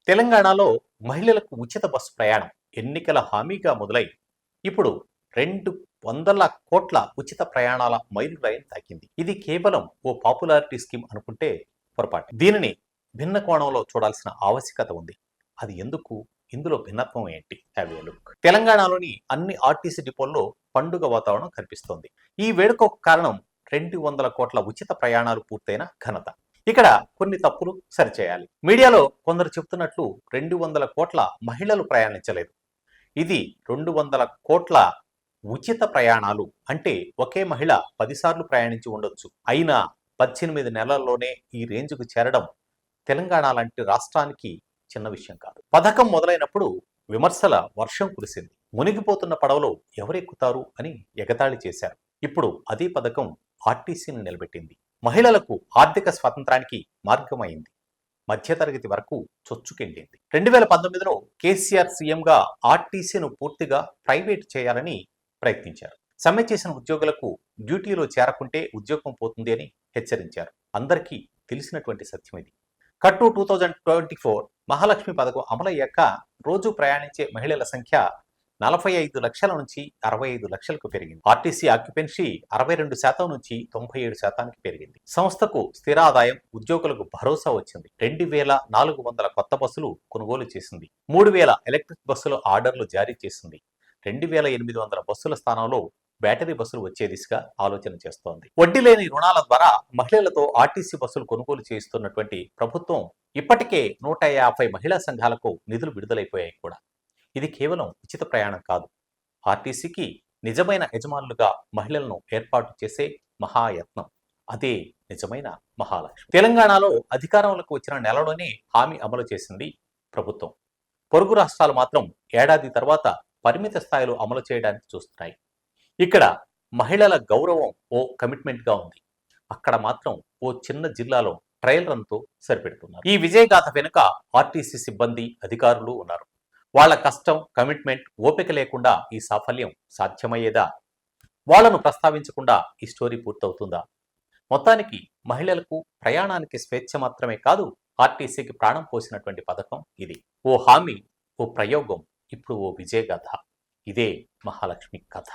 తెలంగాణలో మహిళలకు ఉచిత బస్సు ప్రయాణం ఎన్నికల హామీగా మొదలై ఇప్పుడు 200 కోట్ల ఉచిత ప్రయాణాల మైలురాయిని తాకింది. ఇది కేవలం ఓ పాపులారిటీ స్కీమ్ అనుకుంటే పొరపాటు. దీనిని భిన్న కోణంలో చూడాల్సిన ఆవశ్యకత ఉంది. అది ఎందుకు? ఇందులో భిన్నత్వం ఏంటి? Have a look. తెలంగాణలోని అన్ని ఆర్టీసీ డిపోల్లో పండుగ వాతావరణం కనిపిస్తోంది. ఈ వేడుకకు కారణం 200 కోట్ల ఉచిత ప్రయాణాలు పూర్తయిన ఘనత. ఇక్కడ కొన్ని తప్పులు సరిచేయాలి. మీడియాలో కొందరు చెబుతున్నట్లు 200 కోట్ల మహిళలు ప్రయాణించలేదు. ఇది 200 కోట్ల ఉచిత ప్రయాణాలు. అంటే ఒకే మహిళ 10 సార్లు ప్రయాణించి ఉండొచ్చు. అయినా 18 నెలల్లోనే ఈ రేంజ్కు చేరడం తెలంగాణ లాంటి రాష్ట్రానికి చిన్న విషయం కాదు. పథకం మొదలైనప్పుడు విమర్శల వర్షం కురిసింది. మునిగిపోతున్న పడవలో ఎవరెక్కుతారు అని ఎగతాళి చేశారు. ఇప్పుడు అదే పథకం ఆర్టీసీని నిలబెట్టింది. మహిళలకు ఆర్థిక స్వాతంత్రానికి మార్గమైంది. మధ్యతరగతి వరకు చొచ్చుకెళ్ళింది. 2019లో కేసీఆర్ సీఎంగా ఆర్టీసీను పూర్తిగా ప్రైవేట్ చేయాలని ప్రయత్నించారు. సమ్మె చేసిన ఉద్యోగులకు డ్యూటీలో చేరకుంటే ఉద్యోగం పోతుంది అని హెచ్చరించారు. అందరికీ తెలిసినటువంటి సత్యం ఇది. కట్టు 2024 మహాలక్ష్మి పథకం అమలయ్యాక రోజు ప్రయాణించే మహిళల సంఖ్య 45 లక్షల నుంచి 65 లక్షలకు పెరిగింది. ఆర్టీసీ ఆక్యుపెన్సీ 62% నుంచి 97%కి పెరిగింది. సంస్థకు స్థిర ఆదాయం, ఉద్యోగులకు భరోసా వచ్చింది. 2400 కొత్త బస్సులు కొనుగోలు చేసింది. 3000 ఎలక్ట్రిక్ బస్సుల ఆర్డర్లు జారీ చేసింది. 2800 బస్సుల స్థానంలో బ్యాటరీ బస్సులు వచ్చే దిశగా ఆలోచన చేస్తోంది. వడ్డీ లేని రుణాల ద్వారా మహిళలతో ఆర్టీసీ బస్సులు కొనుగోలు చేయిస్తున్నటువంటి ప్రభుత్వం ఇప్పటికే 150 మహిళా సంఘాలకు నిధులు విడుదలైపోయాయి కూడా. ఇది కేవలం ఉచిత ప్రయాణం కాదు. ఆర్టీసీకి నిజమైన యజమానులుగా మహిళలను ఏర్పాటు చేసే మహాయత్నం. అదే నిజమైన మహాలక్ష్మి. తెలంగాణలో అధికారంలోకి వచ్చిన నెలలోనే హామీ అమలు చేసింది ప్రభుత్వం. పొరుగు రాష్ట్రాలు మాత్రం ఏడాది తర్వాత పరిమిత స్థాయిలో అమలు చేయడానికి చూస్తున్నాయి. ఇక్కడ మహిళల గౌరవం ఓ కమిట్మెంట్గా ఉంది. అక్కడ మాత్రం ఓ చిన్న జిల్లాలో ట్రయల్ రన్తో సరిపెడుతున్నారు. ఈ విజయగాథ వెనుక ఆర్టీసీ సిబ్బంది, అధికారులు ఉన్నారు. వాళ్ళ కష్టం, కమిట్మెంట్, ఓపిక లేకుండా ఈ సాఫల్యం సాధ్యమయ్యేదా? వాళ్లను ప్రస్తావించకుండా ఈ స్టోరీ పూర్తవుతుందా? మొత్తానికి మహిళలకు ప్రయాణానికి స్వేచ్ఛ మాత్రమే కాదు, ఆర్టీసీకి ప్రాణం పోసినటువంటి పథకం ఇది. ఓ హామీ, ఓ ప్రయోగం, ఇప్పుడు ఓ విజయగాథ. ఇదే మహాలక్ష్మి కథ.